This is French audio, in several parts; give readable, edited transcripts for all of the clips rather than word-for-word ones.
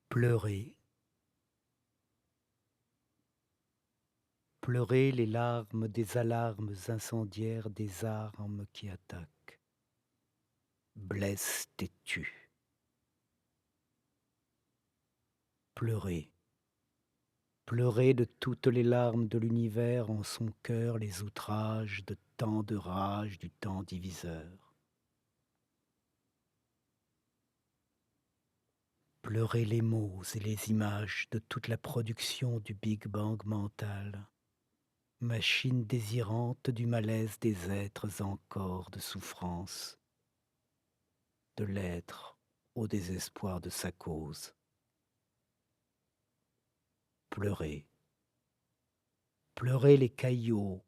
Pleurer, pleurer les larmes des alarmes incendiaires des armes qui attaquent, blessent et tuent. Pleurer, pleurer de toutes les larmes de l'univers en son cœur les outrages de tant de rage du temps diviseur. Pleurer les mots et les images de toute la production du Big Bang mental, machine désirante du malaise des êtres encore de souffrance, de l'être au désespoir de sa cause. Pleurer, pleurer les cailloux,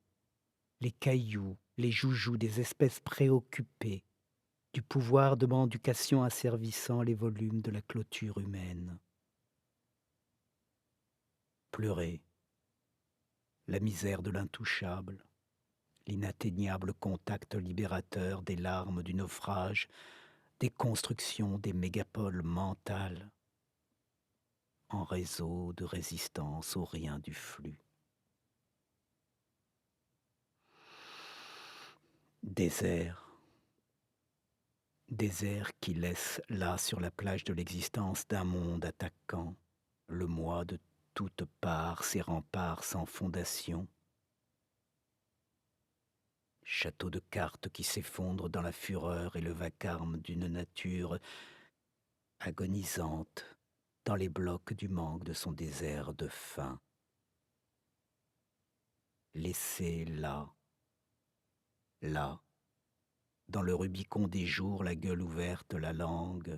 les joujoux des espèces préoccupées, du pouvoir de mendication asservissant les volumes de la clôture humaine. Pleurer, la misère de l'intouchable, l'inatteignable contact libérateur des larmes du naufrage, des constructions des mégapoles mentales, en réseau de résistance au rien du flux. Désert, désert qui laisse là sur la plage de l'existence d'un monde attaquant, le moi de toutes parts, ses remparts sans fondation. Château de cartes qui s'effondre dans la fureur et le vacarme d'une nature agonisante dans les blocs du manque de son désert de faim. Laissé là, là, dans le Rubicon des jours, la gueule ouverte, la langue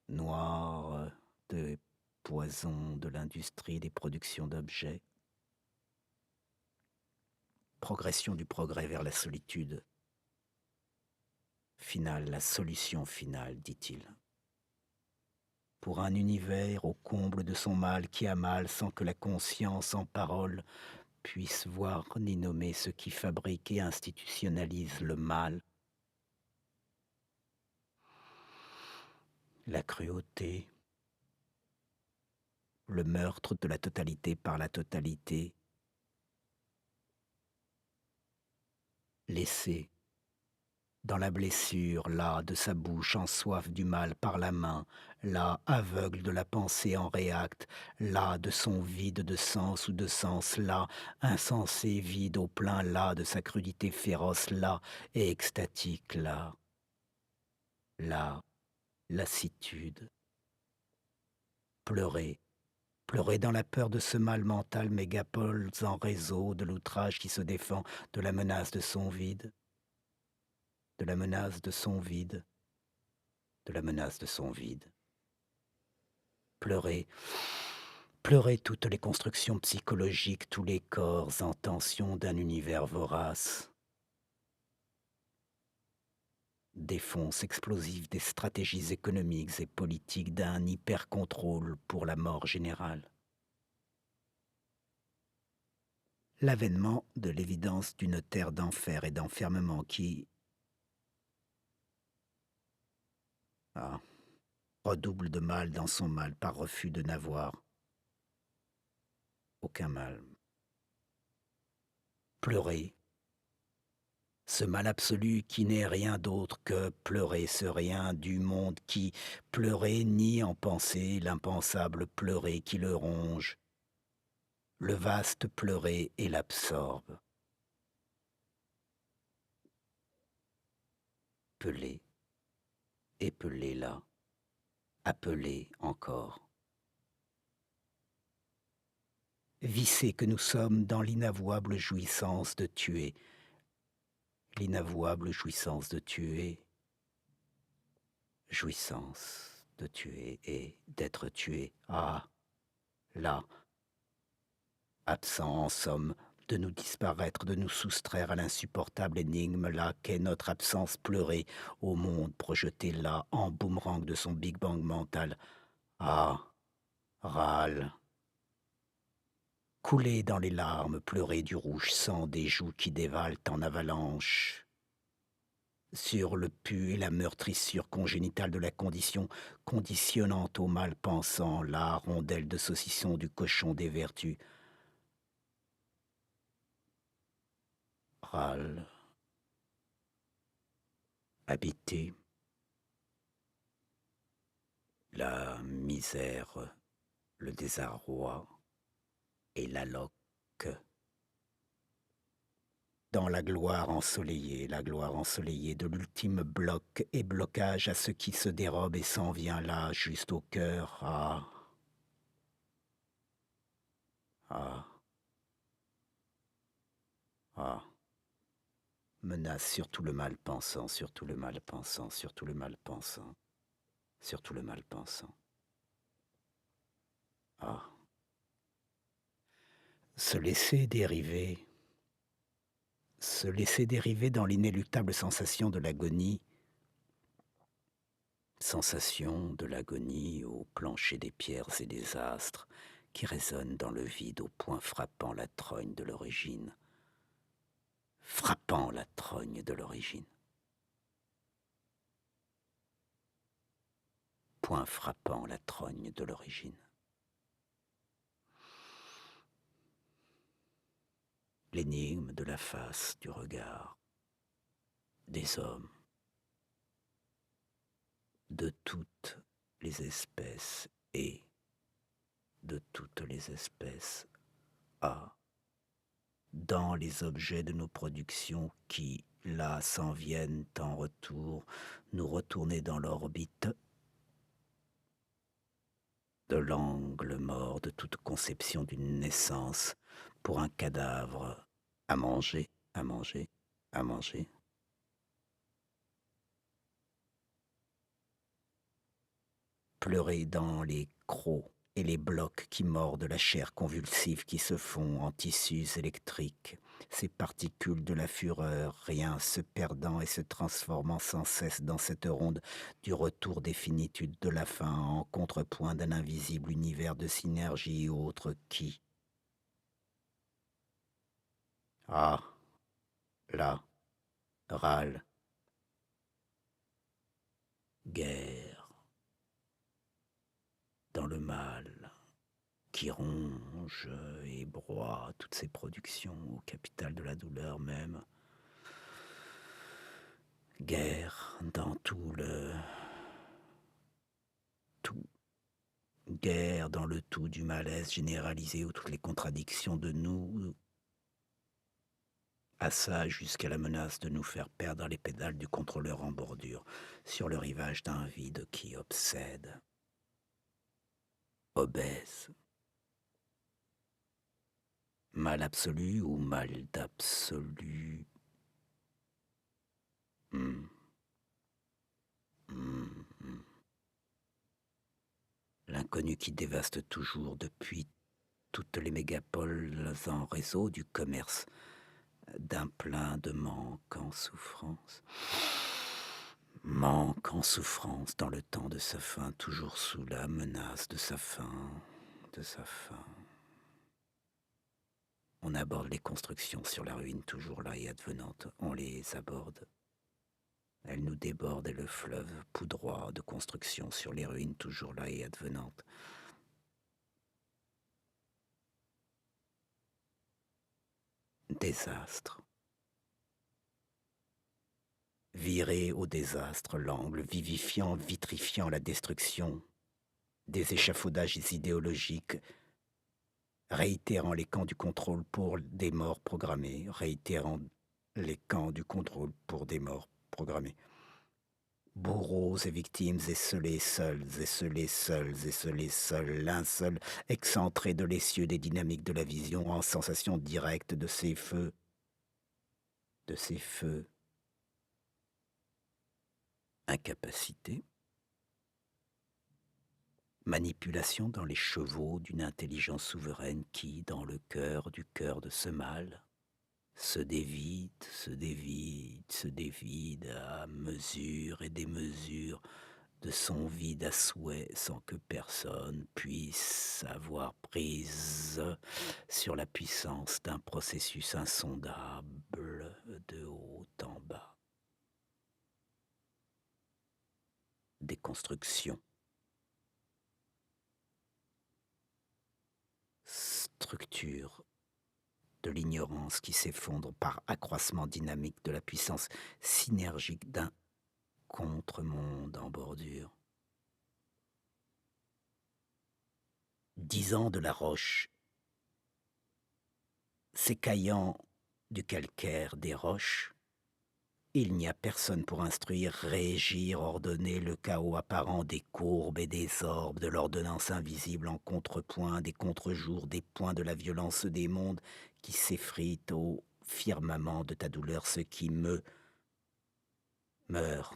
noire de poison de l'industrie des productions d'objets. Progression du progrès vers la solitude. Finale, la solution finale, dit-il. Pour un univers au comble de son mal qui a mal sans que la conscience en parole puisse voir ni nommer ce qui fabrique et institutionnalise le mal. La cruauté, le meurtre de la totalité par la totalité, laissé dans la blessure, là, de sa bouche en soif du mal par la main, là, aveugle de la pensée en réacte, là, de son vide de sens ou de sens, là, insensé, vide au plein, là, de sa crudité féroce, là, et extatique, là, lassitude. Pleurer, pleurer dans la peur de ce mal mental mégapole en réseau, de l'outrage qui se défend, de la menace de son vide, de la menace de son vide, de la menace de son vide. Pleurer, pleurer toutes les constructions psychologiques, tous les corps en tension d'un univers vorace. Défonce explosive des stratégies économiques et politiques d'un hyper-contrôle pour la mort générale. L'avènement de l'évidence d'une terre d'enfer et d'enfermement qui redouble de mal dans son mal par refus de n'avoir aucun mal. Pleurer, ce mal absolu qui n'est rien d'autre que pleurer ce rien du monde qui, pleurer nie en pensée l'impensable pleurer qui le ronge, le vaste pleurer et l'absorbe. Peler, épeler là, appeler encore. Vissés que nous sommes dans l'inavouable jouissance de tuer, l'inavouable jouissance de tuer, jouissance de tuer et d'être tué. Ah, là, absent en somme, de nous disparaître, de nous soustraire à l'insupportable énigme là qu'est notre absence pleurée au monde projeté là en boomerang de son Big Bang mental. Ah, râle. Couler dans les larmes, pleurer du rouge sang des joues qui dévalent en avalanche. sur le pu et la meurtrissure congénitale de la condition, conditionnant au mal pensant la rondelle de saucisson du cochon des vertus. Râle, habité, la misère, le désarroi et la loque. Dans la gloire ensoleillée de l'ultime bloc et blocage à ce qui se dérobe et s'en vient là, juste au cœur, ah, ah, menace sur tout le mal pensant, sur tout le mal pensant, sur tout le mal pensant, sur tout le mal pensant. Ah, se laisser dériver, se laisser dériver dans l'inéluctable sensation de l'agonie, sensation de l'agonie au plancher des pierres et des astres qui résonne dans le vide au point frappant la trogne de l'origine, frappant la trogne de l'origine, point frappant la trogne de l'origine. L'énigme de la face, du regard, des hommes, de toutes les espèces et de toutes les espèces a dans les objets de nos productions qui, là, s'en viennent en retour, nous retourner dans l'orbite de l'angle mort de toute conception d'une naissance pour un cadavre à manger, à manger, à manger. Pleurer dans les crocs et les blocs qui mordent la chair convulsive qui se fond en tissus électriques, ces particules de la fureur, rien se perdant et se transformant sans cesse dans cette ronde du retour des finitudes de la fin en contrepoint d'un invisible univers de synergie autre qui, ah, là, râle, guerre, dans le mal, qui ronge et broie toutes ces productions au capital de la douleur même. Guerre dans tout, guerre dans le tout du malaise généralisé où toutes les contradictions de nous, à ça jusqu'à la menace de nous faire perdre les pédales du contrôleur en bordure sur le rivage d'un vide qui obsède, obèse. Mal absolu ou mal d'absolu. Hmm. Hmm, hmm. L'inconnu qui dévaste toujours depuis toutes les mégapoles en réseau du commerce d'un plein de manque en souffrance. Manque en souffrance dans le temps de sa fin, toujours sous la menace de sa fin, de sa fin. On aborde les constructions sur la ruine toujours là et advenante, on les aborde. Elles nous débordent et le fleuve poudroie de constructions sur les ruines toujours là et advenantes. Désastre. Virer au désastre l'angle, vivifiant, vitrifiant la destruction des échafaudages idéologiques, réitérant les camps du contrôle pour des morts programmées, réitérant les camps du contrôle pour des morts programmées. Bourreaux et victimes esselés seuls, esselés seuls, esselés seuls, l'un seul, excentré de l'essieu des dynamiques de la vision, en sensation directe de ces feux, incapacité, manipulation dans les chevaux d'une intelligence souveraine qui, dans le cœur du cœur de ce mal, se dévide, se dévide, se dévide à mesure et démesure de son vide à souhait sans que personne puisse avoir prise sur la puissance d'un processus insondable de haut en bas. déconstruction. Structure de l'ignorance qui s'effondre par accroissement dynamique de la puissance synergique d'un contre-monde en bordure. 10 ans de la roche, s'écaillant du calcaire des roches, il n'y a personne pour instruire, régir, ordonner le chaos apparent des courbes et des orbes, de l'ordonnance invisible en contrepoint, des contre-jours, des points de la violence des mondes qui s'effritent au firmament de ta douleur, ce qui meurt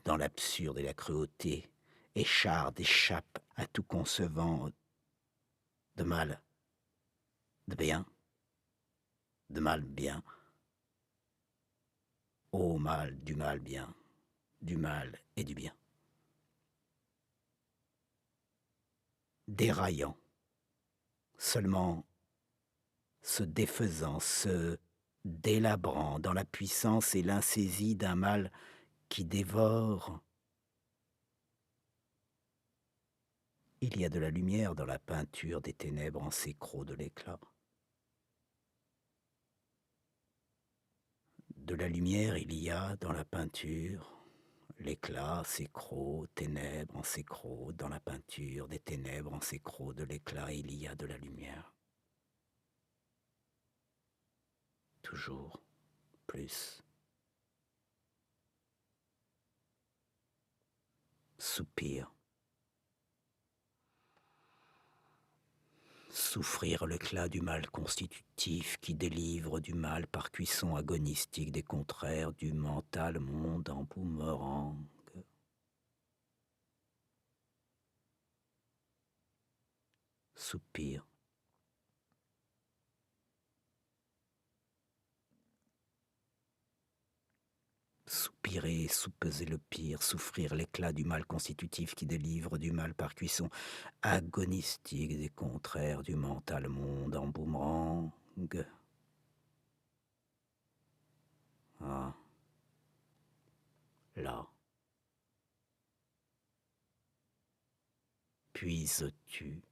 dans l'absurde et la cruauté, échappe à tout concevant de mal, de bien, de mal bien, au mal, du mal bien, du mal et du bien. Déraillant, seulement se défaisant, se délabrant dans la puissance et l'insaisie d'un mal qui dévore. Il y a de la lumière dans la peinture des ténèbres en s'écrou de l'éclat. De la lumière il y a dans la peinture, l'éclat s'écroule, ténèbres en s'écroule, dans la peinture des ténèbres en s'écroule de l'éclat, il y a de la lumière. Toujours plus. Soupir. Souffrir l'éclat du mal constitutif qui délivre du mal par cuisson agonistique des contraires du mental monde en boomerang. Soupir. Soupirer, soupeser le pire, souffrir l'éclat du mal constitutif qui délivre du mal par cuisson agonistique des contraires du mental monde en boomerang. Ah, là. Puises-tu